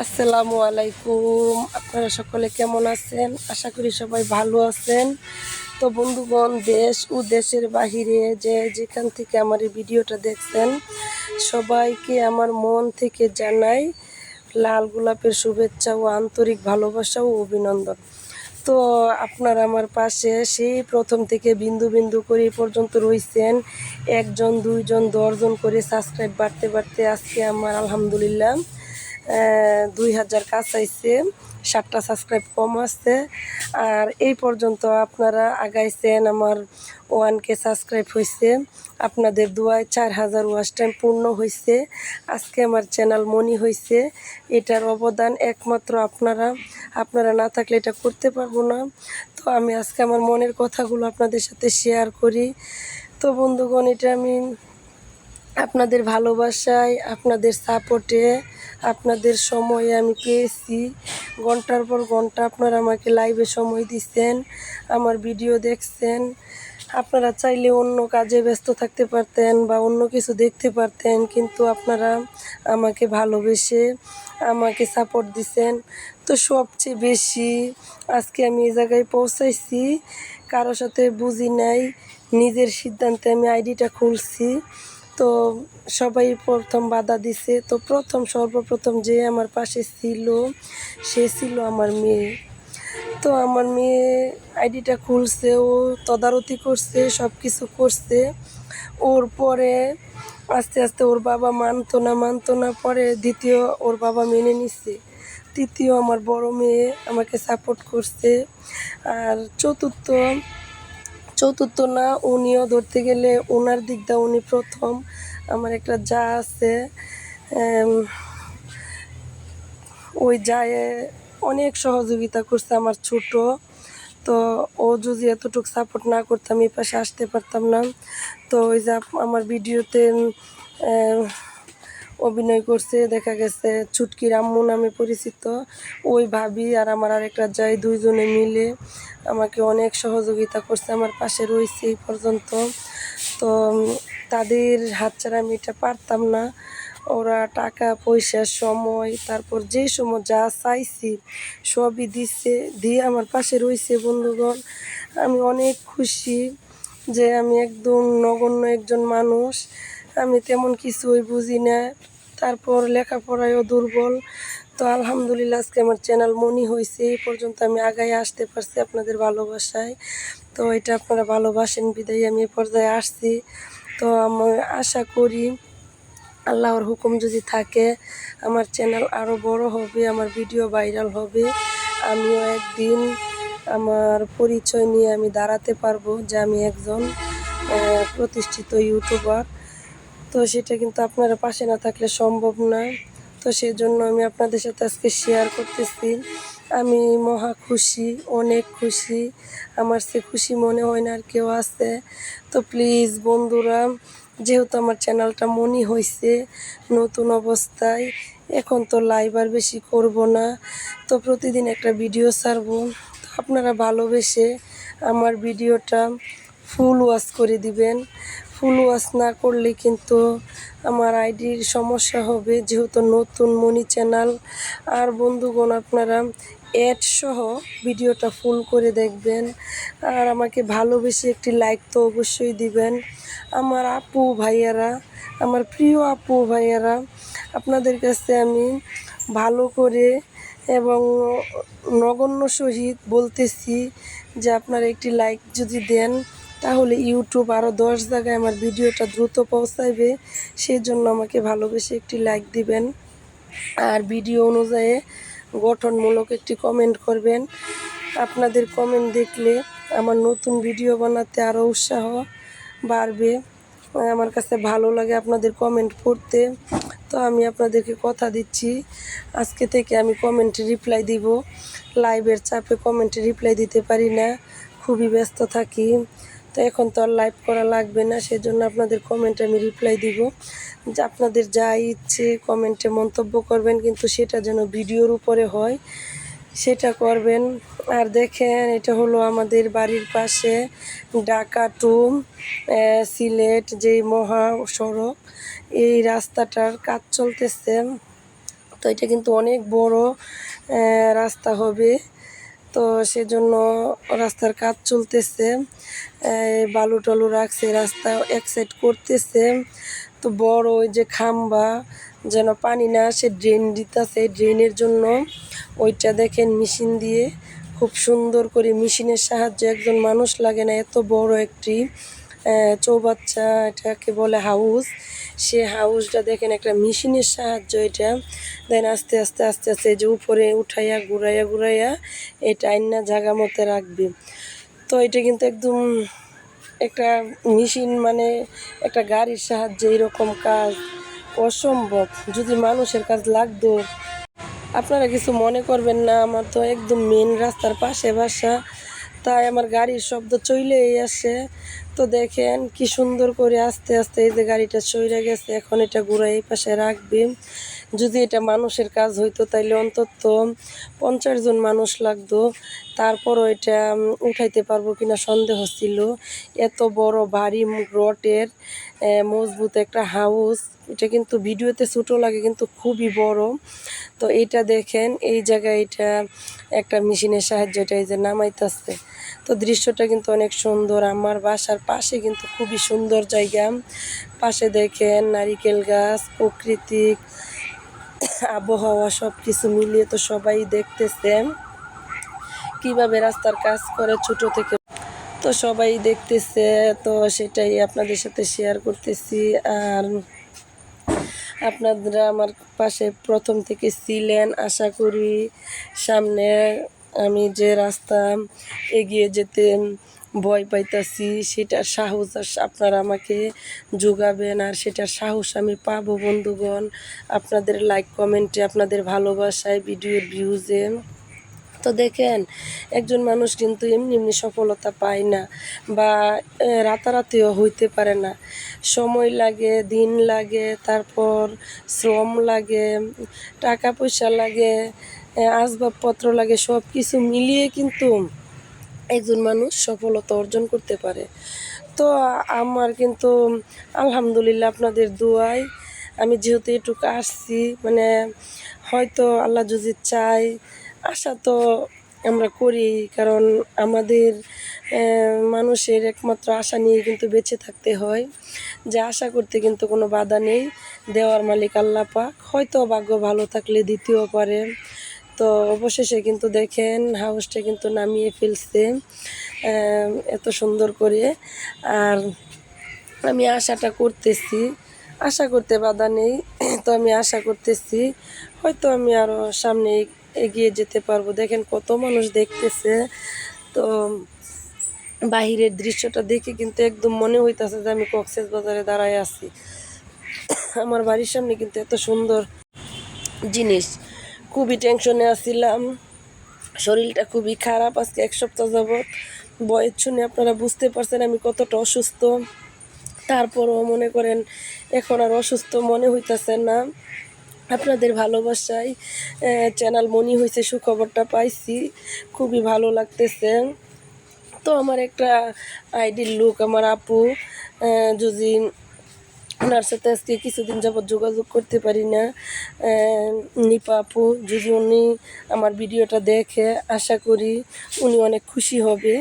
আসসালামু আলাইকুম। আপনারা সকলে কেমন আছেন? আশা করি সবাই ভালো আছেন। তো বন্ধুগণ, দেশ ও দেশের বাহিরে যেখান থেকে আমার এই ভিডিওটা দেখছেন, সবাইকে আমার মন থেকে জানাই লাল গোলাপের শুভেচ্ছা ও আন্তরিক ভালোবাসা ও অভিনন্দন। তো আপনারা আমার পাশে সেই প্রথম থেকে বিন্দু বিন্দু করে এই পর্যন্ত রয়েছেন। একজন, দুইজন, 10জন করে সাবস্ক্রাইব বাড়তে বাড়তে আজকে আমার আলহামদুলিল্লাহ 2000 কাছাইছে, 7টা সাবস্ক্রাইব কম আছে। আর এই পর্যন্ত আপনারা আগাইছেন, আমার 1K সাবস্ক্রাইব হয়েছে। আপনাদের দোয়ায় 4000 ওয়াচ টাইম পূর্ণ হয়েছে। আজকে আমার চ্যানেল মনি হয়েছে। এটার অবদান একমাত্র আপনারা না থাকলে এটা করতে পারবো না। তো আমি আজকে আমার মনের কথাগুলো আপনাদের সাথে শেয়ার করি। তো বন্ধুগণ, এটা আমি আপনাদের ভালোবাসায়, আপনাদের সাপোর্টে, আপনাদের সময়ে আমি পেয়েছি। ঘন্টার পর ঘন্টা আপনারা আমাকে লাইভে সময় দিচ্ছেন, আমার ভিডিও দেখছেন। আপনারা চাইলে অন্য কাজে ব্যস্ত থাকতে পারতেন বা অন্য কিছু দেখতে পারতেন, কিন্তু আপনারা আমাকে ভালোবেসে আমাকে সাপোর্ট দিচ্ছেন। তো সবচেয়ে বেশি আজকে আমি এই জায়গায় পৌঁছাইছি, কারোর সাথে বুঝি নাই, নিজের সিদ্ধান্তে আমি আইডিটা খুলছি। তো সবাই প্রথম বাধা দিছে। তো সর্বপ্রথম যে আমার পাশে ছিল, সে ছিল আমার মেয়ে। তো আমার মেয়ে আইডিটা খুলছে, ও তদারকি করছে, সব কিছু করছে। ওর পরে আস্তে আস্তে ওর বাবা মানতো না, পরে দ্বিতীয় ওর বাবা মেনে নিচ্ছে। তৃতীয় আমার বড় মেয়ে আমাকে সাপোর্ট করছে। আর চতুর্থ না, উনিও ধরতে গেলে ওনার দিক দিয়ে উনি প্রথম। আমার একটা যা আছে, ওই যায় অনেক সহযোগিতা করছে আমার ছোট। তো ও যদি এতটুকু সাপোর্ট না করতাম, এই পাশে আসতে পারতাম না। তো ওই যে আমার ভিডিওতে অভিনয় করছে, দেখা গেছে ছুটকির আম্মু নামে পরিচিত ওই ভাবি আর আমার আরেকটা যাই, দুইজনে মিলে আমাকে অনেক সহযোগিতা করছে, আমার পাশে রয়েছে এই পর্যন্ত। তো তাদের হাত ছাড়া আমি এটা পারতাম না। ওরা টাকা পয়সা, সময়, তারপর যে সময় যা চাইছি সবই দিয়ে আমার পাশে রয়েছে। বন্ধুগণ, আমি অনেক খুশি যে আমি একদম নগণ্য একজন মানুষ, আমি তেমন কিছুই বুঝি না, তারপর লেখাপড়ায়ও দুর্বল। তো আলহামদুলিল্লাহ আজকে আমার চ্যানেল মনি হয়েছে, এই পর্যন্ত আমি আগায় আসতে পারছি আপনাদের ভালোবাসায়। তো এটা আপনারা ভালোবাসেন বিদায় আমি এই পর্যায়ে আসছি। তো আমি আশা করি আল্লাহর হুকুম যদি থাকে, আমার চ্যানেল আরও বড় হবে, আমার ভিডিও ভাইরাল হবে। আমিও একদিন আমার পরিচয় নিয়ে আমি দাঁড়াতে পারবো যে আমি একজন প্রতিষ্ঠিত ইউটিউবার। তো সেটা কিন্তু আপনারা পাশে না থাকলে সম্ভব না। তো সেজন্য আমি আপনাদের সাথে আজকে শেয়ার করতেছি। আমি মহা খুশি, অনেক খুশি। আমার সে খুশি মনে হয় না আর কেউ আছে। তো প্লিজ বন্ধুরা, যেহেতু আমার চ্যানেলটা মনি হয়েছে নতুন অবস্থায়, এখন তো লাইভ আর বেশি করব না, তো প্রতিদিন একটা ভিডিও ছাড়বো। তো আপনারা ভালোবেসে আমার ভিডিওটা ফুল ওয়াচ করে দিবেন। ফুল ওয়াচ না করলে কিন্তু আমার আইডির সমস্যা হবে, যেহেতু নতুন মনি চ্যানেল। আর বন্ধুগণ, আপনারা অ্যাড সহ ভিডিওটা ফুল করে দেখবেন। আর আমাকে ভালোবেসে একটি লাইক তো অবশ্যই দিবেন। আমার আপু ভাইয়ারা, আমার প্রিয় আপু ভাইয়ারা, আপনাদের কাছে আমি ভালো করে এবং নগণ্য সহিত বলতেছি যে আপনারা একটি লাইক যদি দেন, তাহলে ইউটিউব আরও 10 জায়গায় আমার ভিডিওটা দ্রুত পৌঁছাইবে। সেই জন্য আমাকে ভালোবেসে একটি লাইক দিবেন। আর ভিডিও অনুযায়ী গঠনমূলক একটি কমেন্ট করবেন। আপনাদের কমেন্ট দেখলে আমার নতুন ভিডিও বানাতে আরও উৎসাহ বাড়বে। আমার কাছে ভালো লাগে আপনাদের কমেন্ট পড়তে। তো আমি আপনাদেরকে কথা দিচ্ছি, আজকে থেকে আমি কমেন্টে রিপ্লাই দিব। লাইভের চাপে কমেন্টে রিপ্লাই দিতে পারি না, খুবই ব্যস্ত থাকি। তো এখন তো আর লাইভ করা লাগবে না, সেজন্য আপনাদের কমেন্টে আমি রিপ্লাই দিব। যে আপনাদের যা ইচ্ছে কমেন্টে মন্তব্য করবেন, কিন্তু সেটা যেন ভিডিওর উপরে হয়, সেটা করবেন। আর দেখেন, এটা হলো আমাদের বাড়ির পাশে ঢাকা টু সিলেট যেই মহাসড়ক, এই রাস্তাটার কাজ চলতেছে। তো এটা কিন্তু অনেক বড় রাস্তা হবে। তো সেজন্য রাস্তার কাজ চলতেছে, বালু টালু রাখছে, রাস্তা এক সাইড করতেছে। তো বড় ওই যে খাম্বা যেন পানি না আসে, ড্রেন দিতেছে, ড্রেনের জন্য ওইটা দেখেন মেশিন দিয়ে খুব সুন্দর করে, মেশিনের সাহায্যে, একজন মানুষ লাগে না, এত বড় একটি চৌবাচ্চা, এটাকে বলে হাউস। সে হাউসটা দেখেন একটা মেশিনের সাহায্য, এটা দেন আস্তে আস্তে আস্তে আস্তে এই যে উপরে উঠাইয়া ঘুরাইয়া ঘুরাইয়া এটা আইনা জায়গা মতো রাখবে। তো এটা কিন্তু একদম একটা মেশিন, মানে একটা গাড়ির সাহায্যে এরকম কাজ অসম্ভব। যদি মানুষের কাজ লাগতো, আপনারা কিছু মনে করবেন না, আমার তো একদম মেন রাস্তার পাশে বাসা, তাই আমার গাড়ির শব্দ চলেই আসে। তো দেখেন কি সুন্দর করে আস্তে আস্তে এই যে গাড়িটা সইরে গেছে, এখন এটা ঘুরাই এই পাশে রাখবে। যদি এটা মানুষের কাজ হইতো তাইলে অন্তত 50 জন মানুষ লাগতো, তারপরও এটা উঠাইতে পারবো কিনা সন্দেহ ছিল। এত বড় ভারী রটের মজবুত একটা হাউস, এটা কিন্তু ভিডিওতে ছোটো লাগে কিন্তু খুবই বড়। তো এইটা দেখেন, এই জায়গায় এটা একটা মেশিনের সাহায্যে এটা এই যে নামাইতেছে। তো দৃশ্যটা কিন্তু অনেক সুন্দর, আমার বাসার পাশে কিন্তু খুবই সুন্দর জায়গা। পাশে দেখেন নারিকেল গাছ, প্রাকৃতিক আবহাওয়া, সব কিছু মিলিয়ে তো সবাই দেখতেছেন কিভাবে রাস্তার কাজ করে ছোট থেকে। তো সবাই দেখতেছে, তো সেটাই আপনাদের সাথে শেয়ার করতেছি। আর আপনারা আমার পাশে প্রথম থেকে ছিলেন, আশা করি সামনে আমি যে রাস্তা এগিয়ে যেতে ভয় পাইতাছি সেটার সাহস আপনারা আমাকে যোগাবেন, আর সেটার সাহস আমি পাবো বন্ধুগণ, আপনাদের লাইক কমেন্টে, আপনাদের ভালোবাসায়, ভিডিওর ভিউজে। তো দেখেন, একজন মানুষ কিন্তু এমনি এমনি সফলতা পায় না, বা রাতারাতিও হইতে পারে না। সময় লাগে, দিন লাগে, তারপর শ্রম লাগে, টাকা পয়সা লাগে, আসবাবপত্র লাগে, সব কিছু মিলিয়ে কিন্তু একজন মানুষ সফলতা অর্জন করতে পারে। তো আমার কিন্তু আলহামদুলিল্লাহ আপনাদের দোয়ায় আমি যেহেতু এটুকু আসছি, মানে হয়তো আল্লাহ যদি চায়, আশা তো আমরা করি, কারণ আমাদের মানুষের একমাত্র আশা নিয়ে কিন্তু বেঁচে থাকতে হয়, যে আশা করতে কিন্তু কোনো বাধা নেই, দেওয়ার মালিক আল্লাহ পাক, হয়তো ভাগ্য ভালো থাকলে দিতেও পারে। তো অবশেষে কিন্তু দেখেন হাউসটা কিন্তু নামিয়ে ফেলছে এত সুন্দর করে। আর আমি আশাটা করতেছি, আশা করতে বাধা নেই, তো আমি আশা করতেছি হয়তো আমি আরও সামনে এগিয়ে যেতে পারবো। দেখেন কত মানুষ দেখতেছে। তো বাহিরের দৃশ্যটা দেখে কিন্তু একদম মনে হইতেছে যে আমি কক্সবাজারে দাঁড়ায় আছি। আমার বাড়ির সামনে কিন্তু এত সুন্দর জিনিস, খুবই টেনশনে আছিলাম, শরীরটা খুবই খারাপ আজকে 1 সপ্তাহ যাবৎ। বয়স শুনে আপনারা বুঝতে পারছেন আমি কতটা অসুস্থ। তারপরও মনে করেন এখন আর অসুস্থ মনে হইতেছে না, আপনাদের ভালোবাসায় চ্যানেল মনি হয়েছে, সুখবরটা পাইছি, খুবই ভালো লাগতেছে। তো আমার একটা আইডির লোক, আমার আপু, যদি ওনার সাথে আজকে কিছুদিন যাবৎ যোগাযোগ করতে পারি না, নিপা আপু, যদি উনি আমার ভিডিওটা দেখে, আশা করি উনি অনেক খুশি হবে।